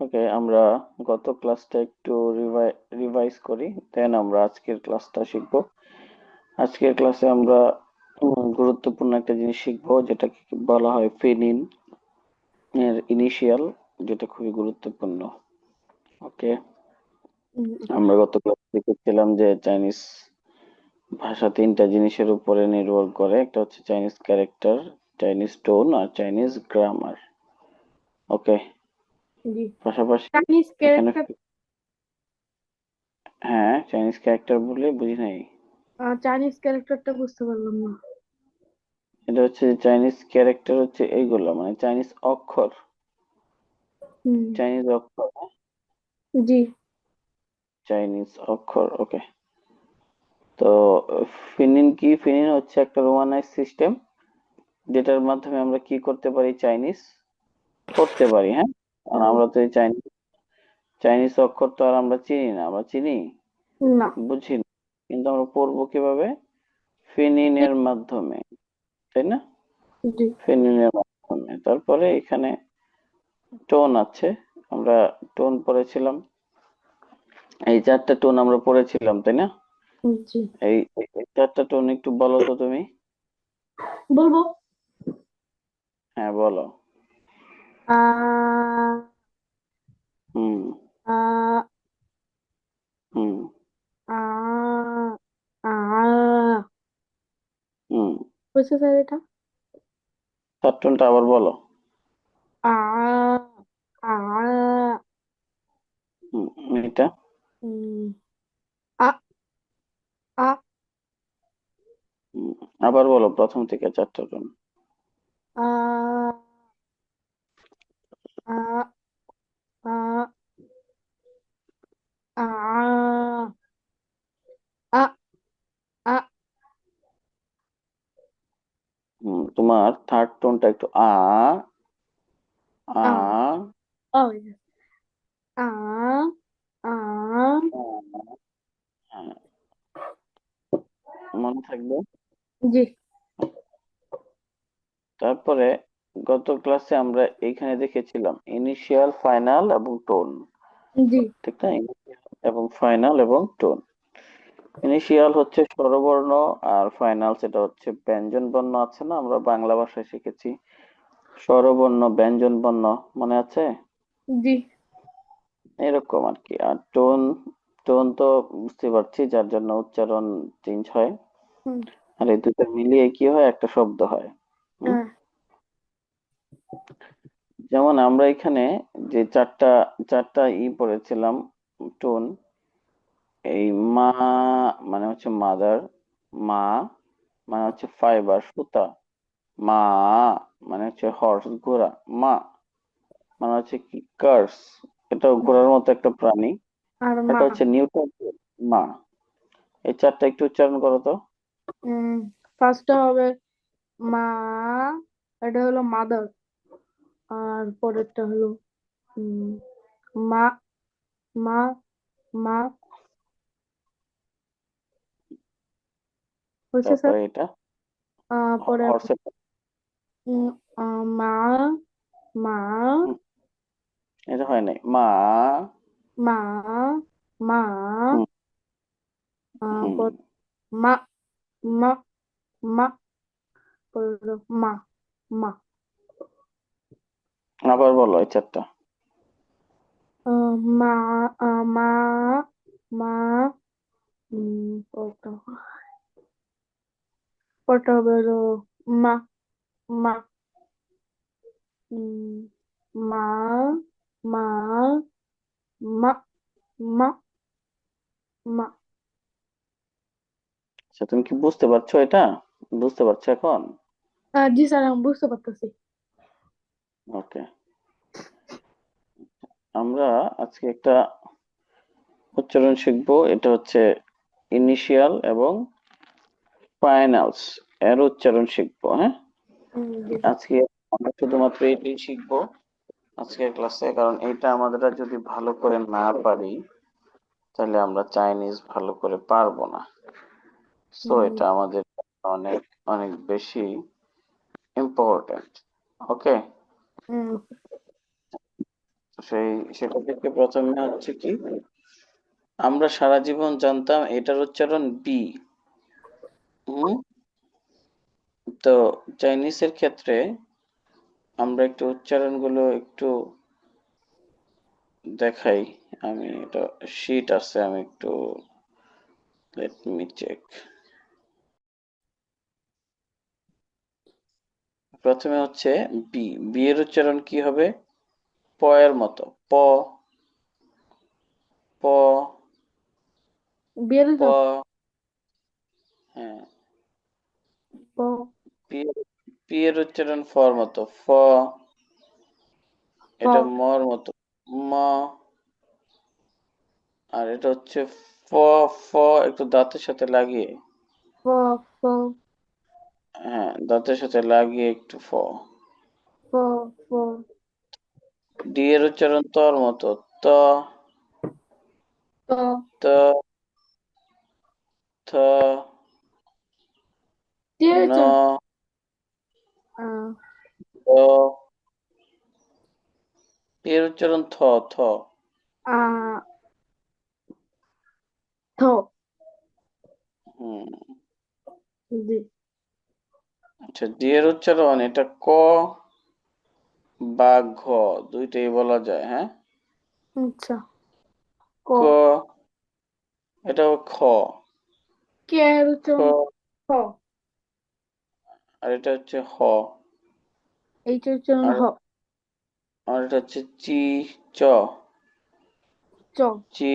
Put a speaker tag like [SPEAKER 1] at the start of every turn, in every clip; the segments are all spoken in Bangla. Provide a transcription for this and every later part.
[SPEAKER 1] ওকে, আমরা গত ক্লাসটা একটু রিভাইজ করি, দেন আমরা আজকের ক্লাসটা শিখবো। আজকের ক্লাসে আমরা গুরুত্বপূর্ণ একটা জিনিস শিখবো, যেটাকে বলা হয় ফেনিন এর ইনিশিয়াল, যেটা খুবই গুরুত্বপূর্ণ। ওকে,
[SPEAKER 2] ওকে।
[SPEAKER 1] আমরা গত ক্লাসে দেখেছিলাম যে চাইনিজ ভাষা তিনটা জিনিসের উপরে নির্ভর করে। একটা হচ্ছে চাইনিজ ক্যারেক্টার, চাইনিজ টোন আর চাইনিজ গ্রামার। ওকে,
[SPEAKER 2] জি।
[SPEAKER 1] পাশাপাশি
[SPEAKER 2] চাইনিজ
[SPEAKER 1] এখানে
[SPEAKER 2] ক্যারেক্টার।
[SPEAKER 1] হ্যাঁ, চাইনিজ ক্যারেক্টার বলে বুঝি নাই।
[SPEAKER 2] চাইনিজ ক্যারেক্টারটা বুঝতে পারলাম না।
[SPEAKER 1] এটা হচ্ছে চাইনিজ ক্যারেক্টার, হচ্ছে এইগুলো মানে চাইনিজ অক্ষর।
[SPEAKER 2] হুম।
[SPEAKER 1] চাইনিজ অক্ষর, হ্যাঁ?
[SPEAKER 2] জি।
[SPEAKER 1] চাইনিজ অক্ষর। ওকে, তো ফিনিন কি? ফিনিন হচ্ছে একটা রোমানাইজ সিস্টেম, যেটার মাধ্যমে আমরা কি করতে পারি? চাইনিজ পড়তে পারি, হ্যাঁ। কারণ
[SPEAKER 2] হুম।
[SPEAKER 1] আমরা তো এই চাইনিজ চাইনিজ অক্ষর তো আর আমরা চিনি না, আমরা চিনি,
[SPEAKER 2] না।
[SPEAKER 1] বুঝি না, কিন্তু আমরা পড়বো কিভাবে? ফিনিনের মাধ্যমে, তাই না?
[SPEAKER 2] জি।
[SPEAKER 1] ফিনিনের মাধ্যমে। তারপরে এখানে টোন আছে, আমরা টোন পড়েছিলাম। এই চারটা টোন আমরা পড়েছিলাম, তাই না?
[SPEAKER 2] জি।
[SPEAKER 1] এই চারটা টোন একটু বলো তো তুমি।
[SPEAKER 2] বলবো।
[SPEAKER 1] হ্যাঁ, বলো।
[SPEAKER 2] আ
[SPEAKER 1] হুম।
[SPEAKER 2] আ
[SPEAKER 1] হুম।
[SPEAKER 2] আ আ
[SPEAKER 1] হুম।
[SPEAKER 2] বুঝছে স্যার এটা?
[SPEAKER 1] চার টোনটা আবার বলো।
[SPEAKER 2] আ আ
[SPEAKER 1] হুম, এটা।
[SPEAKER 2] উম, আ আ
[SPEAKER 1] হুম, আবার বলো প্রথম থেকে চারটা টোন।
[SPEAKER 2] আ আ আ আ আ আ
[SPEAKER 1] তোমার থার্ড টোনটা একটু আ
[SPEAKER 2] আ ও আ আ
[SPEAKER 1] হ্যাঁ, মনে থাকবে।
[SPEAKER 2] জি।
[SPEAKER 1] তারপরে গত ক্লাসে আমরা এইখানে দেখেছিলাম ইনিশিয়াল, ফাইনাল এবং টোন,
[SPEAKER 2] জি।
[SPEAKER 1] ঠিক না? Initial এবং ফাইনাল এবং টোন। ইনিশিয়াল হচ্ছে স্বরবর্ণ, আর ফাইনাল সেটা হচ্ছে ব্যঞ্জন বর্ণ। আছে না, আমরা বাংলা ভাষায় শিখেছি স্বরবর্ণ, ব্যঞ্জন বর্ণ, মনে আছে?
[SPEAKER 2] জি।
[SPEAKER 1] এরকম আর কি। আর টোন, টোন তো বুঝতে পারছি, যার জন্য উচ্চারণ চেঞ্জ হয়।
[SPEAKER 2] হুম।
[SPEAKER 1] আর এই দুটো মিলিয়ে কি হয়? একটা শব্দ হয়। হুম?
[SPEAKER 2] হ্যাঁ।
[SPEAKER 1] যেমন আমরা এখানে যে চারটা চারটা পড়েছিলাম টোন, এই মা মানে হচ্ছে মাদার, মা মানে হচ্ছে ফাইবার, সুতা, মা মানে হচ্ছে হর্স, ঘোড়া, মা মানে হচ্ছে কি? কার্স, এটাও ঘোড়ার মতো একটা প্রাণী।
[SPEAKER 2] আর মা।
[SPEAKER 1] এটা হচ্ছে নিউটন, মা। এই চারটা একটু উচ্চারণ করো তো।
[SPEAKER 2] ফার্স্টটা হবে মা, এটা হলো মাদার। আর পরেরটা হলো উম, মা, মা, মা। হয়েছে স্যার?
[SPEAKER 1] তারপরে এটা
[SPEAKER 2] পরে
[SPEAKER 1] হর্সের।
[SPEAKER 2] উম, মা, মা,
[SPEAKER 1] এটা হয় নাই, মা।
[SPEAKER 2] মা, মা,
[SPEAKER 1] হুম। হুম,
[SPEAKER 2] পর মা, মা, মা, পরে হলো মা, মা।
[SPEAKER 1] আবার বলো এই চারটা।
[SPEAKER 2] মা, মা, মা, পরটা পরটা হবে হলো মা, মা, উম, মা, মা, মা, মা, মা।
[SPEAKER 1] আচ্ছা, তুমি কি বুঝতে পারছো এটা? বুঝতে পারছো এখন?
[SPEAKER 2] জি স্যার, আমি বুঝতে পারতেছি।
[SPEAKER 1] ওকে, আমরা আজকে একটা উচ্চারণ শিখবো। এটা হচ্ছে ইনিশিয়াল এবং ফাইনালস এর উচ্চারণ শিখবো, হ্যাঁ।
[SPEAKER 2] জি স্যার।
[SPEAKER 1] আজকে আমরা শুধুমাত্র এটাই শিখবো আজকের ক্লাসে, কারণ এটা আমরা যদি ভালো করে না পারি, তাহলে আমরা চাইনিজ ভালো করে পারবো না। সো
[SPEAKER 2] হুম।
[SPEAKER 1] এটা আমাদের অনেক অনেক বেশি ইম্পর্টেন্ট। ওকে,
[SPEAKER 2] হুম।
[SPEAKER 1] সেটা থেকে প্রথমে হচ্ছে কি, আমরা সারা জীবন জানতাম এটার উচ্চারণ বি। হুম। তো চাইনিজের ক্ষেত্রে আমরা একটু উচ্চারণগুলো একটু দেখাই। আমি এটা শীট আছে, আমি একটু লেট মি চেক। প্রথমে হচ্ছে বি। বি এর উচ্চারণ কি হবে? প এর মতো, প, প, প।
[SPEAKER 2] বেরোছো
[SPEAKER 1] হ্যাঁ।
[SPEAKER 2] প
[SPEAKER 1] পি পি এর উচ্চারণ ফর মতো, ফ।
[SPEAKER 2] ফ
[SPEAKER 1] এটা মর মতো, ম। আর এটা হচ্ছে ফ। ফ একটু দাঁতের সাথে লাগিয়ে,
[SPEAKER 2] ফ ফ
[SPEAKER 1] হ্যাঁ দাঁতের সাথে লাগিয়ে একটু ফ।
[SPEAKER 2] ফ ফ
[SPEAKER 1] ডি এর উচ্চারণ তর মতো, ত,
[SPEAKER 2] ত
[SPEAKER 1] ত, থ, ন,
[SPEAKER 2] বেরোছো
[SPEAKER 1] দ। এর উচ্চারণ থ, থ।
[SPEAKER 2] আ থ
[SPEAKER 1] হুম।
[SPEAKER 2] জি
[SPEAKER 1] আচ্ছা, ডি এর উচ্চারণ এটা ক বা ঘ, দুইটাই বলা যায়, হ্যাঁ।
[SPEAKER 2] আচ্ছা ক
[SPEAKER 1] ক, এটাও খ,
[SPEAKER 2] কে
[SPEAKER 1] খ।
[SPEAKER 2] উচ্চারণ খ
[SPEAKER 1] আর এটা হচ্ছে হ।
[SPEAKER 2] এইচ উচ্চারণ
[SPEAKER 1] আর
[SPEAKER 2] হ
[SPEAKER 1] আর এটা হচ্ছে চি, চ,
[SPEAKER 2] চ
[SPEAKER 1] চি।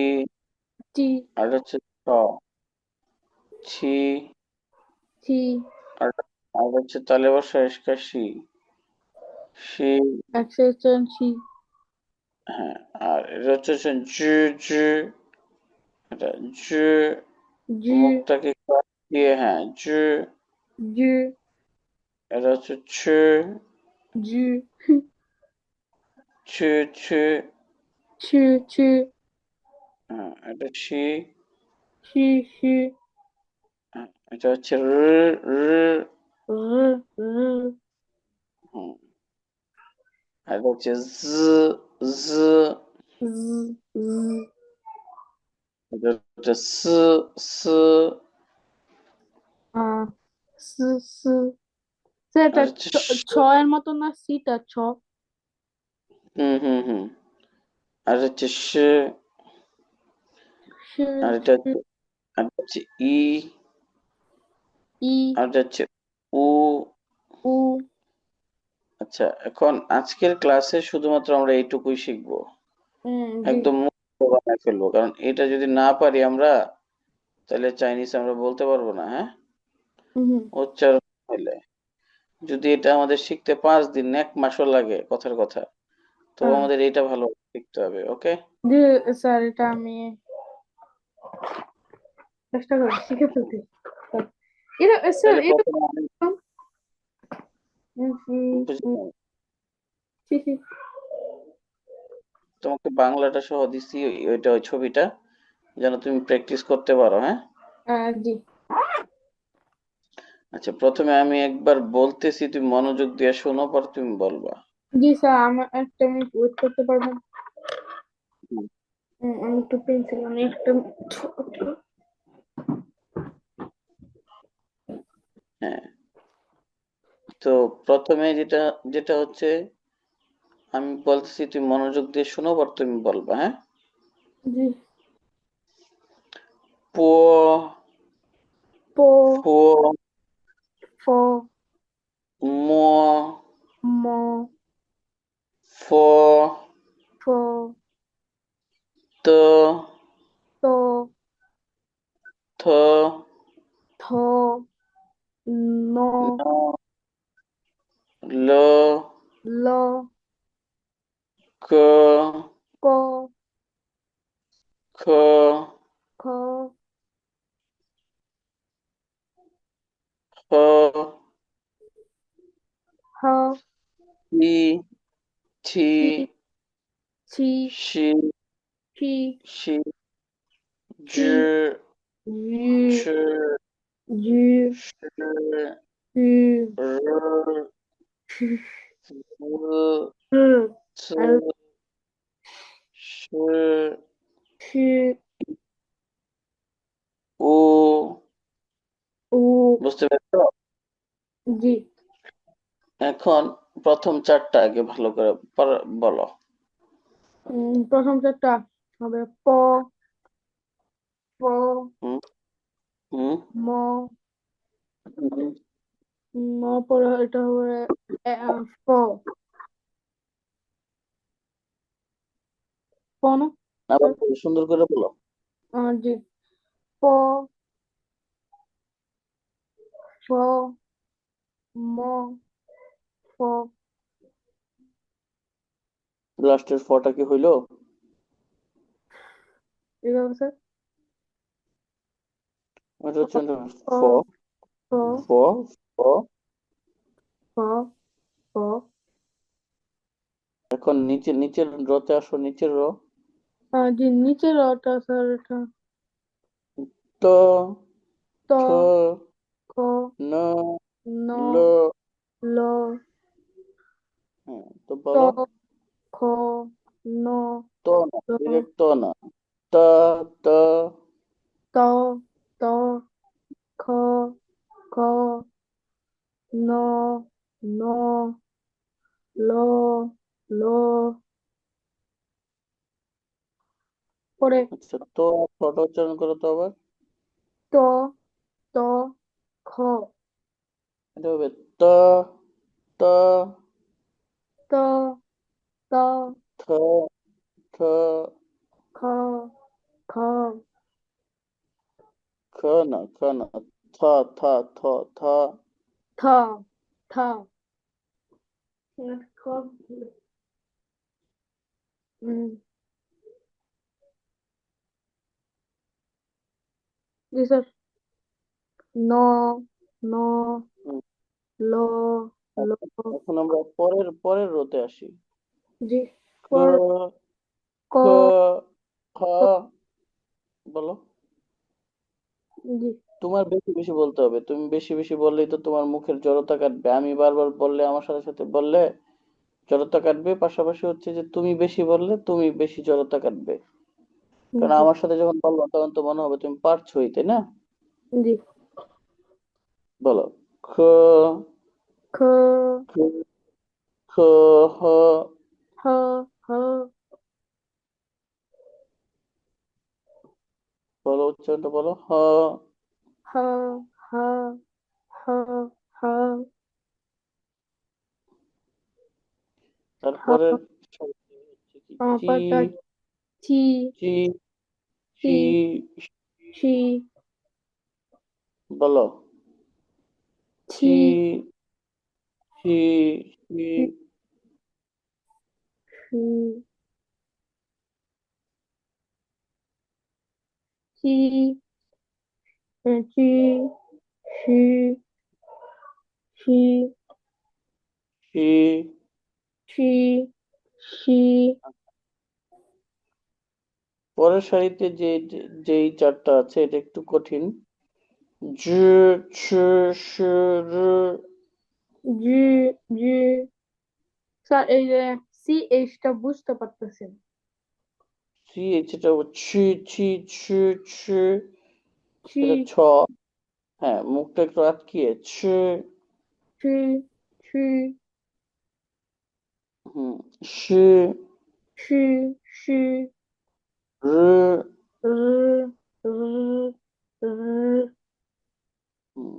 [SPEAKER 2] চি
[SPEAKER 1] আর এটা হচ্ছে ছ, ছি।
[SPEAKER 2] ছি
[SPEAKER 1] আর আর হচ্ছে তালে বসা এসকাশি, সি।
[SPEAKER 2] একশো উচ্চারণ ছি
[SPEAKER 1] হ্যাঁ। আর এটা হচ্ছে জু, জু। এটা জু,
[SPEAKER 2] জু
[SPEAKER 1] মুখটাকে কাট দিয়ে, হ্যাঁ জু।
[SPEAKER 2] জু
[SPEAKER 1] এটা হচ্ছে ছু,
[SPEAKER 2] জু
[SPEAKER 1] ছু, ছু।
[SPEAKER 2] ছু ছু
[SPEAKER 1] হ্যাঁ, এটা ছি।
[SPEAKER 2] শি শি
[SPEAKER 1] হ্যাঁ, এটা হচ্ছে র, র।
[SPEAKER 2] র র
[SPEAKER 1] হুম। আর এটা হচ্ছে জ, জ।
[SPEAKER 2] জ জ
[SPEAKER 1] এটা হচ্ছে স, স।
[SPEAKER 2] আ স স সেটা
[SPEAKER 1] আর হচ্ছে
[SPEAKER 2] ছ এর মতো না সিটা ছ
[SPEAKER 1] হুম, হুম, হুম। আর হচ্ছে
[SPEAKER 2] স
[SPEAKER 1] আর এটা
[SPEAKER 2] স
[SPEAKER 1] হচ্ছে, আর এটা হচ্ছে ই।
[SPEAKER 2] ই
[SPEAKER 1] আর এটা হচ্ছে উ।
[SPEAKER 2] উ
[SPEAKER 1] আচ্ছা, এখন আজকের ক্লাসে শুধুমাত্র আমরা এইটুকুই শিখবো।
[SPEAKER 2] জি
[SPEAKER 1] একদম মুখস্থ বানায় ফেলবো, কারণ এটা যদি না পারি আমরা, তাহলে চাইনিজ আমরা বলতে পারবো না, হ্যাঁ।
[SPEAKER 2] হুম
[SPEAKER 1] উচ্চারণ হইলে যদি এটা আমাদের শিখতে 5 দিন, 1 মাসও লাগে কথার কথা, তো
[SPEAKER 2] হ্যাঁ
[SPEAKER 1] আমাদের এটা ভালো শিখতে হবে, ওকে।
[SPEAKER 2] জি স্যার এটা আমি চেষ্টা করি শিখে ফেলতে এটা স্যার
[SPEAKER 1] তাহলে
[SPEAKER 2] এটা
[SPEAKER 1] প্রথমে আমি
[SPEAKER 2] উম, উম, উম,
[SPEAKER 1] বুঝলাম,
[SPEAKER 2] ছি, ছি।
[SPEAKER 1] তোমাকে বাংলাটা সহ দিচ্ছি, ওইটা ওই ছবিটা যেন তুমি প্র্যাকটিস করতে পারো, হ্যাঁ।
[SPEAKER 2] জি
[SPEAKER 1] আচ্ছা, প্রথমে আমি একবার বলতেছি, তুমি মনোযোগ দিয়ে শোনো, পর তুমি বলবা।
[SPEAKER 2] জি স্যার আমার একটা মিনিট ওয়েট করতে পারবেন
[SPEAKER 1] হুম।
[SPEAKER 2] আমি একটু পেন্সিল আমি একটা
[SPEAKER 1] হ্যাঁ। তো প্রথমে যেটা যেটা হচ্ছে, আমি বলতেছি তুমি মনোযোগ দিয়ে শোনো, পর তুমি বলবা, হ্যাঁ।
[SPEAKER 2] জি
[SPEAKER 1] পো,
[SPEAKER 2] পো
[SPEAKER 1] ফো,
[SPEAKER 2] ফো
[SPEAKER 1] মো,
[SPEAKER 2] মো
[SPEAKER 1] ফো,
[SPEAKER 2] ফো
[SPEAKER 1] তো,
[SPEAKER 2] তো
[SPEAKER 1] থ,
[SPEAKER 2] থো নো
[SPEAKER 1] ন, ল,
[SPEAKER 2] লো
[SPEAKER 1] ক,
[SPEAKER 2] কো
[SPEAKER 1] খ,
[SPEAKER 2] খো
[SPEAKER 1] খ,
[SPEAKER 2] হো
[SPEAKER 1] ই, ছি,
[SPEAKER 2] ছি ছি
[SPEAKER 1] সি,
[SPEAKER 2] ছি
[SPEAKER 1] সি,
[SPEAKER 2] ছি
[SPEAKER 1] জু, ঝ,
[SPEAKER 2] জি জি
[SPEAKER 1] স,
[SPEAKER 2] জি
[SPEAKER 1] র,
[SPEAKER 2] জি
[SPEAKER 1] জ, ছ,
[SPEAKER 2] আর 시,
[SPEAKER 1] উ।
[SPEAKER 2] 우,
[SPEAKER 1] বুঝতে পেরেছো?
[SPEAKER 2] জি।
[SPEAKER 1] এখন প্রথম চারটা আগে ভালো করে বলো।
[SPEAKER 2] প্রথম চারটা হবে প,
[SPEAKER 1] হুম হুম
[SPEAKER 2] ম,
[SPEAKER 1] হুম।
[SPEAKER 2] পরে এটা হবে ফ, প না?
[SPEAKER 1] আবার বলো, সুন্দর করে বলো।
[SPEAKER 2] জি, প, ফ, ম, ফ,
[SPEAKER 1] লাস্টের ফটা কি হইলো?
[SPEAKER 2] এভাবে স্যার।
[SPEAKER 1] ওটা হচ্ছে
[SPEAKER 2] প,
[SPEAKER 1] ফ।
[SPEAKER 2] প,
[SPEAKER 1] ফ। ফ।
[SPEAKER 2] প, প,
[SPEAKER 1] এখন নিচের রতে আসো, নিচের র।
[SPEAKER 2] জি, নিচের রটা স্যার এটা
[SPEAKER 1] ত।
[SPEAKER 2] ত,
[SPEAKER 1] ঠ।
[SPEAKER 2] খ,
[SPEAKER 1] ন।
[SPEAKER 2] ন,
[SPEAKER 1] ল।
[SPEAKER 2] ল,
[SPEAKER 1] হ্যাঁ, তো
[SPEAKER 2] ত,
[SPEAKER 1] বলো।
[SPEAKER 2] খ, ন,
[SPEAKER 1] ত না,
[SPEAKER 2] ল,
[SPEAKER 1] ডিরেক্ট ত না। ত। ত।
[SPEAKER 2] ত, ত, খ, খ, ন, ন, ল, ল, পরে
[SPEAKER 1] আচ্ছা, তো ফটা উচ্চারণ করো তো আবার।
[SPEAKER 2] ত, ত, খ,
[SPEAKER 1] এটা হবে ত। ত।
[SPEAKER 2] ত, ত,
[SPEAKER 1] থ। থ।
[SPEAKER 2] খ, খ,
[SPEAKER 1] খ না, খ না। থ। থ। থ। থ।
[SPEAKER 2] থ, থ, খ, উম, জি স্যার। ন, ন,
[SPEAKER 1] হুম,
[SPEAKER 2] ল, ল,
[SPEAKER 1] এখন এখন আমরা পরের পরের রতে আসি।
[SPEAKER 2] জি,
[SPEAKER 1] ক।
[SPEAKER 2] পর, ক,
[SPEAKER 1] খ। খ।
[SPEAKER 2] ক,
[SPEAKER 1] বলো।
[SPEAKER 2] জি,
[SPEAKER 1] তোমার বেশি বেশি বলতে হবে, তুমি বেশি বেশি বললেই তো তোমার মুখের জড়তা কাটবে, আমি বারবার বললে, আমার সাথে সাথে বললে জড়তা কাটবে, পাশাপাশি হচ্ছে যে তুমি বেশি বললে তুমি বেশি জড়তা কাটবে। কারণ
[SPEAKER 2] জি,
[SPEAKER 1] আমার সাথে যখন বলবো তখন তো মনে হবে তুমি পারছোই, তাই না?
[SPEAKER 2] জি,
[SPEAKER 1] বলো। খ।
[SPEAKER 2] খ,
[SPEAKER 1] খ। খ। হ।
[SPEAKER 2] হ, হ,
[SPEAKER 1] বলো, উচ্চারণটা বলো। হ।
[SPEAKER 2] হ, হ, হ, হ,
[SPEAKER 1] তারপরের
[SPEAKER 2] হ,
[SPEAKER 1] শব্দ হচ্ছে কি? চি।
[SPEAKER 2] পরটা চি,
[SPEAKER 1] চি।
[SPEAKER 2] চি,
[SPEAKER 1] চি।
[SPEAKER 2] ছি,
[SPEAKER 1] বলো।
[SPEAKER 2] ছি,
[SPEAKER 1] চি। চি। চি।
[SPEAKER 2] ছি, ছি, ছি, ছি, ছি, ছি,
[SPEAKER 1] চি।
[SPEAKER 2] ছি, ছি,
[SPEAKER 1] পরের সারিতে যেই চারটা আছে এটা একটু কঠিন। জ। ছ। স। র।
[SPEAKER 2] জি, জি, স্যার এই যে সি এইচটা বুঝতে পারতেছেন।
[SPEAKER 1] সি এইচ, এটা ছি। ছি। ছ। ছ।
[SPEAKER 2] ছি,
[SPEAKER 1] এটা ছ। হ্যাঁ, মুখটা একটু আটকিয়ে ছ।
[SPEAKER 2] ছি, ছি,
[SPEAKER 1] হুম। স।
[SPEAKER 2] ছি, ছি,
[SPEAKER 1] র।
[SPEAKER 2] র, র, র,
[SPEAKER 1] হুম।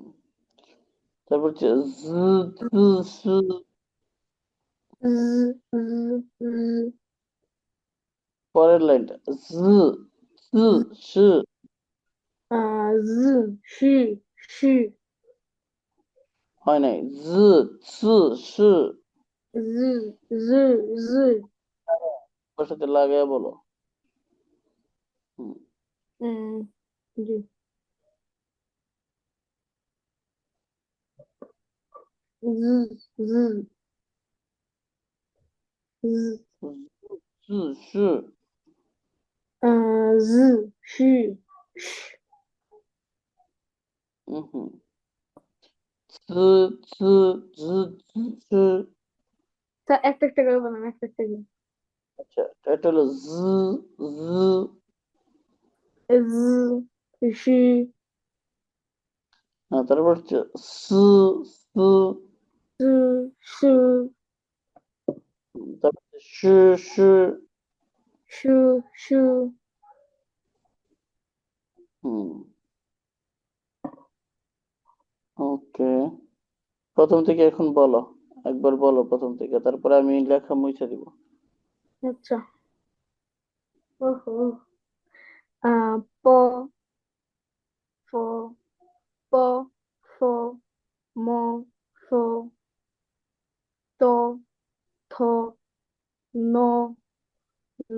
[SPEAKER 1] তারপর হচ্ছে জ। জ। স।
[SPEAKER 2] জ, জ, জ,
[SPEAKER 1] পরের লাইনটা জ। জ। স।
[SPEAKER 2] জ, শি, শি,
[SPEAKER 1] হয় নাই। জ। স। স।
[SPEAKER 2] জ, জ, জ,
[SPEAKER 1] ওর সাথে লাগায় বলো। হুম।
[SPEAKER 2] উম, জি, জ, জ, জ,
[SPEAKER 1] জ। স।
[SPEAKER 2] জ, শি, শ।
[SPEAKER 1] হুম। জ। জ। জ। জ।
[SPEAKER 2] স্যার একটা একটা করে বলেন, একটা একটা করে।
[SPEAKER 1] আচ্ছা, এটা হলো জ।
[SPEAKER 2] Z, J,
[SPEAKER 1] তারপর হচ্ছে সু।
[SPEAKER 2] S, Sh,
[SPEAKER 1] তারপর হচ্ছে শু।
[SPEAKER 2] Sh,
[SPEAKER 1] হুম, ওকে। প্রথম থেকে এখন বলো, একবার বলো প্রথম থেকে, তারপরে আমি লেখা মুছে দিব।
[SPEAKER 2] আচ্ছা। ওহো। প, ফ, প, ফ, ম, ফ, ত, থ, ন,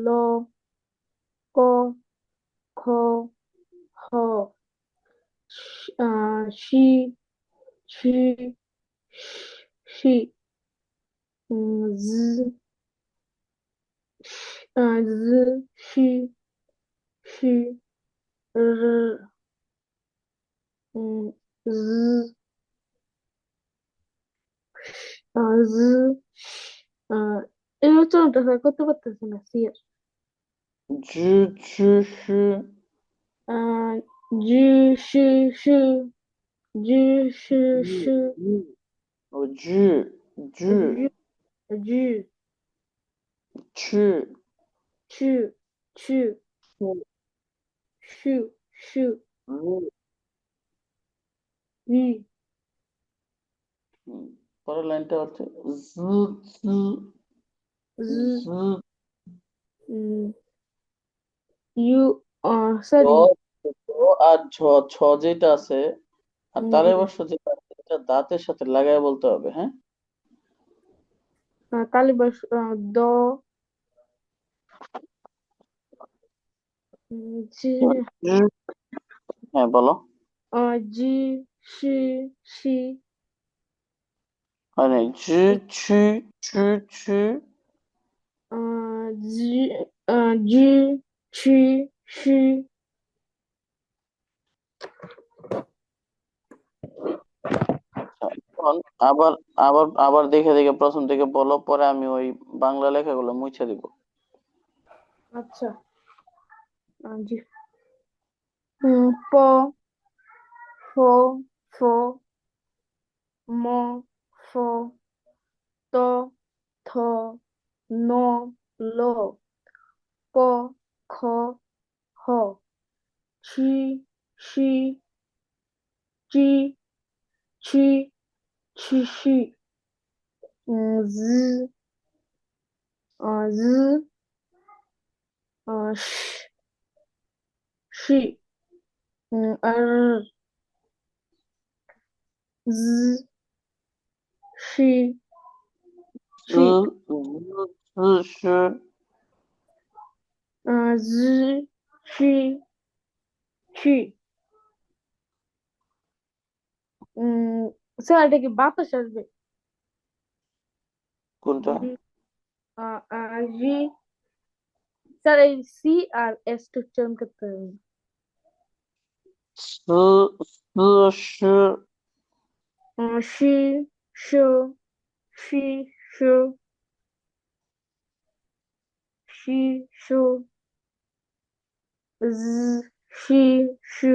[SPEAKER 2] ল, ক, খ, হ, শি, ছি, শি, জ, জ, শি, শি, র, জ, জ, আহ, এই উচ্চারণটা স্যার করতে পারতেছি না, সিয়ার।
[SPEAKER 1] জু ছু শু।
[SPEAKER 2] জি, শি, শি, জি, শি,
[SPEAKER 1] জু
[SPEAKER 2] শি,
[SPEAKER 1] জু ও জু জু
[SPEAKER 2] জি, জি,
[SPEAKER 1] ছু
[SPEAKER 2] ছু, ছু, শু, শু,
[SPEAKER 1] রু।
[SPEAKER 2] রি,
[SPEAKER 1] হুম, পরের লাইনটা হচ্ছে জু জু
[SPEAKER 2] জ,
[SPEAKER 1] জু।
[SPEAKER 2] ইউ,
[SPEAKER 1] জ
[SPEAKER 2] সরি,
[SPEAKER 1] জ আর ঝ, ছ যেটা আছে আর তালের বর্ষ যেটা আছে, এটা দাঁতের সাথে লাগায় বলতে হবে, হ্যাঁ।
[SPEAKER 2] কালিবাস, দ, জি,
[SPEAKER 1] জু। হ্যাঁ বলো।
[SPEAKER 2] জি, শি, শি,
[SPEAKER 1] হয় নাই, জু ছু ছু ছু।
[SPEAKER 2] জি, জি, ছি, শি,
[SPEAKER 1] আচ্ছা, এখন আবার আবার আবার দেখে দেখে প্রথম থেকে বলো, পরে আমি ওই বাংলা লেখাগুলো মুছে দিব।
[SPEAKER 2] আচ্ছা, জি, প, ফ, ফ, ম, ফ, ত, থ, ন, ল, ক, খ, হ, ছি, সি, জি, ছি, ছি, সি, জ, জ, শ, শি, আর, জ, শি,
[SPEAKER 1] জু
[SPEAKER 2] ছি,
[SPEAKER 1] জু জু শু।
[SPEAKER 2] জ, শি, ছি, স্যার এটা কি বাতাস আসবে?
[SPEAKER 1] কোনটা?
[SPEAKER 2] জি, জি, স্যার এই সি আর এস টা উচ্চারণ করতে হবে।
[SPEAKER 1] সু সু শু।
[SPEAKER 2] শি, শো, শি, শো, শি, শো, জ, শি, শু,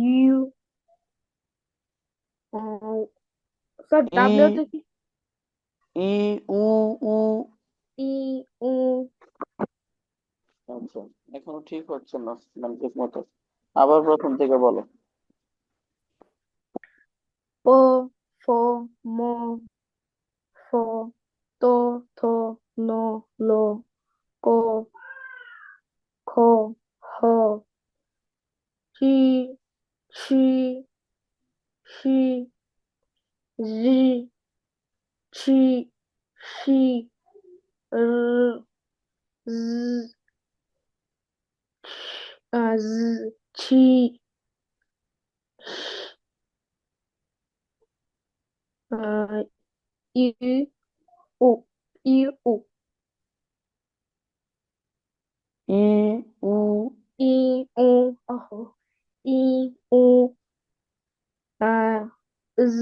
[SPEAKER 2] ইউ, স্যার
[SPEAKER 1] ই
[SPEAKER 2] ডাব্লিউটা কি?
[SPEAKER 1] ই উ উ।
[SPEAKER 2] ই, উ,
[SPEAKER 1] আচ্ছা, এখনো ঠিক হচ্ছে না মানে ঠিক মতো। আবার প্রথম থেকে বলো।
[SPEAKER 2] প, ফ, ম, ফ, ত, থ, ন, ল, ক, খ, হ, হি, ছি, সি, জি, ছি, সি, র, জ, জ, ছি, আহ, ই, উ, ই, উ,
[SPEAKER 1] ই উ
[SPEAKER 2] ই, উ, আহ, ই, উ, জ,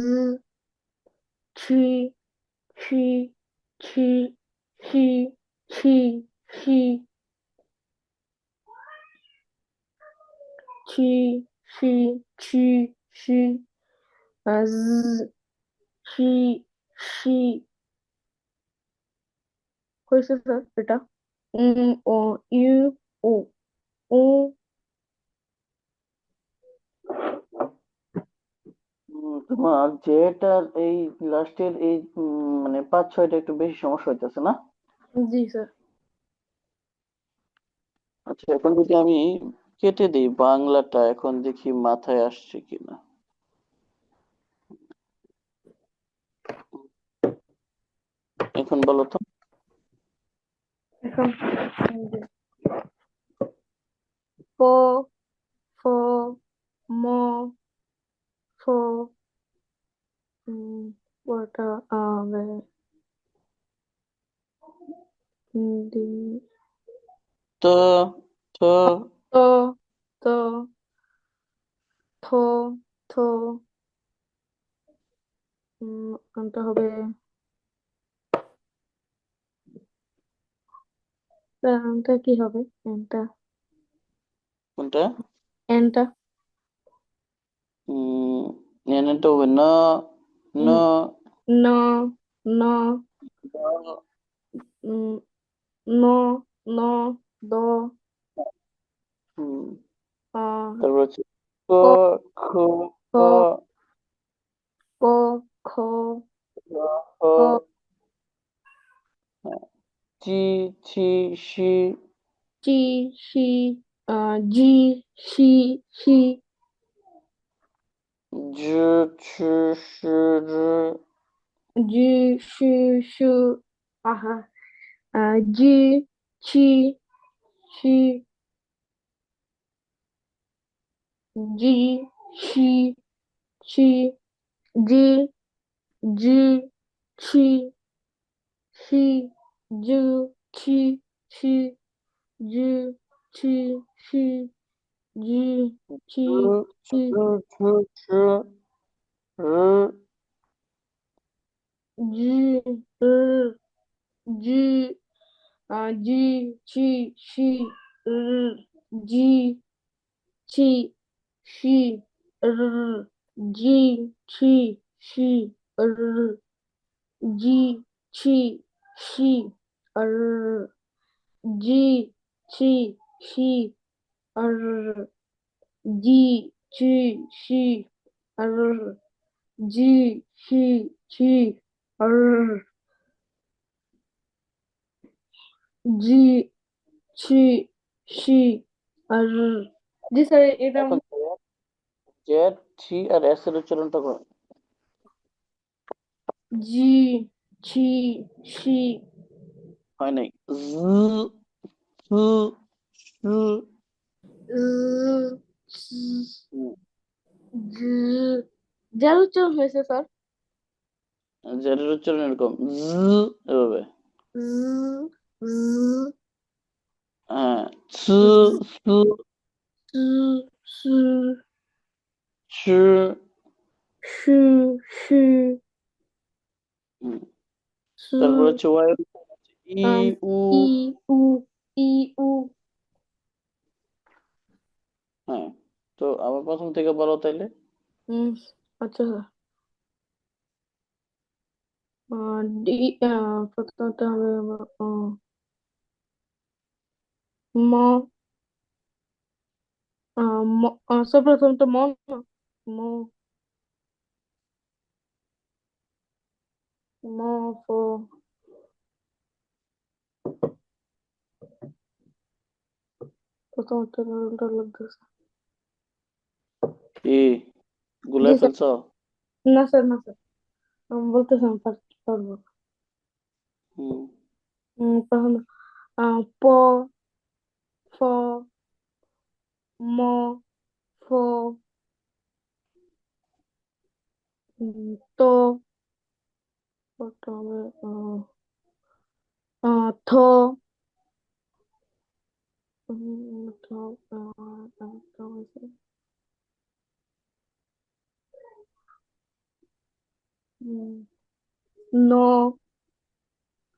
[SPEAKER 2] ছি ছি ছি ছি ছি ছি ছি ছি ছি ছি জ ছি ছি হয়েছে স্যার এটা ও ইউ ও ও
[SPEAKER 1] তোমার যেটার এই লাস্টের এই মানে 5-6টা একটু বেশি সমস্যা হইতেছে না?
[SPEAKER 2] জি স্যার।
[SPEAKER 1] আচ্ছা, এখন যদি আমি কেটে দিই বাংলাটা, এখন দেখি মাথায় আসছে কিনা। এখন বলো তো।
[SPEAKER 2] এখন প ফ ম ফ পরটা আবে দি
[SPEAKER 1] তো তো
[SPEAKER 2] তো তো থ থ আনটা হবে আনটা কি হবে এনটা
[SPEAKER 1] কোনটা?
[SPEAKER 2] এনটা
[SPEAKER 1] তো হবে ন ন
[SPEAKER 2] উম, ন ন উম, ন ন দ
[SPEAKER 1] হুম,
[SPEAKER 2] আ
[SPEAKER 1] তারপর হচ্ছে ক
[SPEAKER 2] ক
[SPEAKER 1] খ গ
[SPEAKER 2] ক ক খ
[SPEAKER 1] গ হ,
[SPEAKER 2] খ
[SPEAKER 1] হ্যাঁ, চি ছি সি
[SPEAKER 2] চি সি জি সি সি
[SPEAKER 1] জ ছ স র
[SPEAKER 2] জি সু সু আহা জি ছি সি জি সি সি জি জি ছি সি জু ছি সি জু ছি সি জি ছি
[SPEAKER 1] ঝ
[SPEAKER 2] সি
[SPEAKER 1] ছ ছ র
[SPEAKER 2] জি র জি জি ছি সি র জি ছি সি র জি ছি সি র জি ছি সি র জি ছি সি র জি ছি সি র জি ছি সি র জি ছি সি র জি স্যার এটা
[SPEAKER 1] এখন জেড সি আর এস এর উচ্চারণটা করো।
[SPEAKER 2] জি ছি সি
[SPEAKER 1] হয় নাই। জ স স
[SPEAKER 2] যার উচ্চারণ হয়েছে স্যার
[SPEAKER 1] জেড এর উচ্চারণ এরকম এভাবে।
[SPEAKER 2] জ জ
[SPEAKER 1] হ্যাঁ, ছ স
[SPEAKER 2] স সু
[SPEAKER 1] স
[SPEAKER 2] সু সু
[SPEAKER 1] হুম,
[SPEAKER 2] সু
[SPEAKER 1] তারপর হচ্ছে ওয়াই ই
[SPEAKER 2] আম
[SPEAKER 1] উ।
[SPEAKER 2] ই উ ই উ
[SPEAKER 1] হ্যাঁ, তো আবার প্রথম থেকে বলো তাইলে।
[SPEAKER 2] উম, আচ্ছা ডি প্রথমত হবে ম সব প্রথম তো ম না? ম ম ফ প্রথমত লাগতেছে
[SPEAKER 1] কি
[SPEAKER 2] জি
[SPEAKER 1] গুলাই
[SPEAKER 2] স্যার
[SPEAKER 1] ফেলছো?
[SPEAKER 2] না স্যার না স্যার আমি বলতেছি আমি পারবো
[SPEAKER 1] হুম,
[SPEAKER 2] প্রথম প ফ ম ফ তো হবে থ থ হয়েছে ন,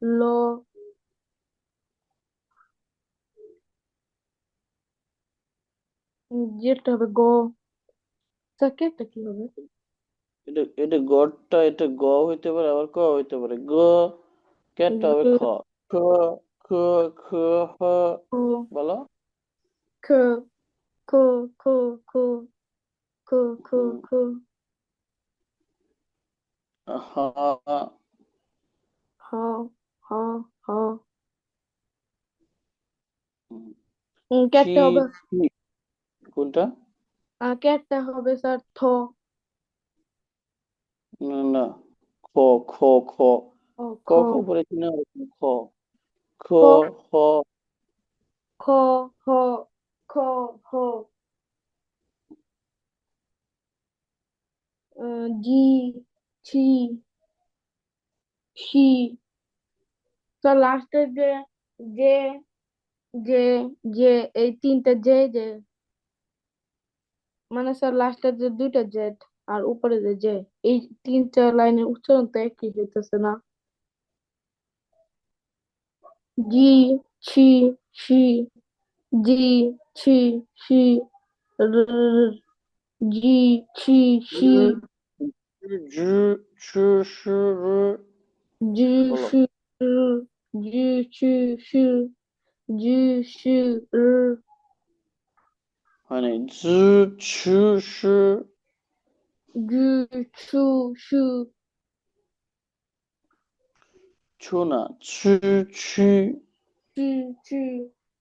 [SPEAKER 2] ল, যেটা হবে গ। স্যার কেটা কি হবে?
[SPEAKER 1] এটা এটা গড়টা এটা গ হইতে পারে আবার ক হইতে পারে গ। ক্যাটটা হবে খ।
[SPEAKER 2] গ,
[SPEAKER 1] খ খ খ হ।
[SPEAKER 2] খ,
[SPEAKER 1] বলো।
[SPEAKER 2] খ, খ, খ, খ, খ, খ,
[SPEAKER 1] হুম,
[SPEAKER 2] খ,
[SPEAKER 1] হ।
[SPEAKER 2] হ, হ, হ।
[SPEAKER 1] হুম, ছি
[SPEAKER 2] কেটা হবে?
[SPEAKER 1] ছি। কোনটা?
[SPEAKER 2] কেটা হবে স্যার থ।
[SPEAKER 1] না না, খ খ খ।
[SPEAKER 2] ও
[SPEAKER 1] ক
[SPEAKER 2] খ,
[SPEAKER 1] খ পড়েছি না? খ খ
[SPEAKER 2] খ,
[SPEAKER 1] হ।
[SPEAKER 2] খ, হ, খ, হ, জি, ছি, সি। স্যার লাস্টের যে যে যে এই তিনটা যে মানে স্যার লাস্টের যে দুইটা জেড আর উপরে যে এই তিনটা লাইনের উচ্চারণ তো একই হইতেছে না। জি, ছি, সি, জি, ছি, সি, র, জি, ছি, সি,
[SPEAKER 1] ঝ ছ স র।
[SPEAKER 2] জি,
[SPEAKER 1] বলো।
[SPEAKER 2] সি, র, জি, ছি, সি, জি, সি, র,
[SPEAKER 1] মানে ঝ ছ স।
[SPEAKER 2] জি, ছু, সু,
[SPEAKER 1] ছো না, ছ ছি।
[SPEAKER 2] চি, চি,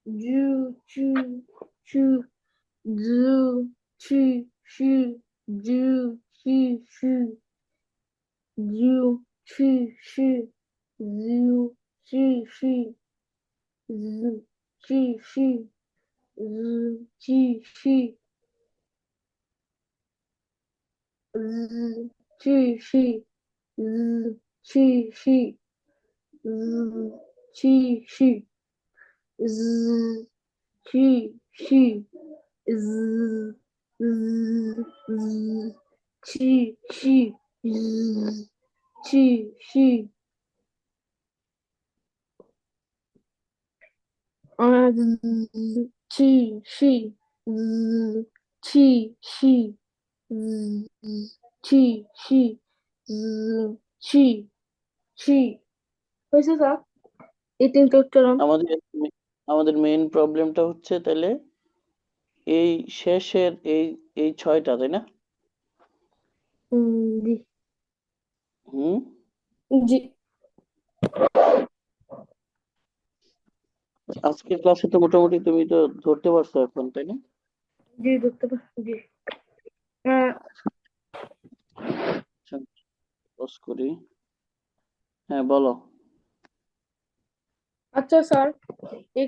[SPEAKER 2] জু, চু, চু, জু, চি, সি, জু, চি, সি, জু, চি, সি, জু, চি, সি, জু, চি, সি, জু, চি, সি, জু, চি, সি, জু, চি, সি, জু, চি, সি, জু, চি, C, z z z chi chi z chi chi z chi chi z chi chi z chi chi z chi chi হয়েছে স্যার এই তিনটা উচ্চারণ।
[SPEAKER 1] আমাদের আমাদের মেইন প্রবলেমটা হচ্ছে তাহলে এই শেষের এই এই ছয়টা, তাই না?
[SPEAKER 2] জি,
[SPEAKER 1] হুম।
[SPEAKER 2] জি,
[SPEAKER 1] আজকের ক্লাসে তো মোটামুটি তুমি তো ধরতে পারছো এখন, তাই না?
[SPEAKER 2] জি ধরতে পারছি জি।
[SPEAKER 1] ক্লোজ করি। হ্যাঁ বলো।
[SPEAKER 2] আচ্ছা স্যার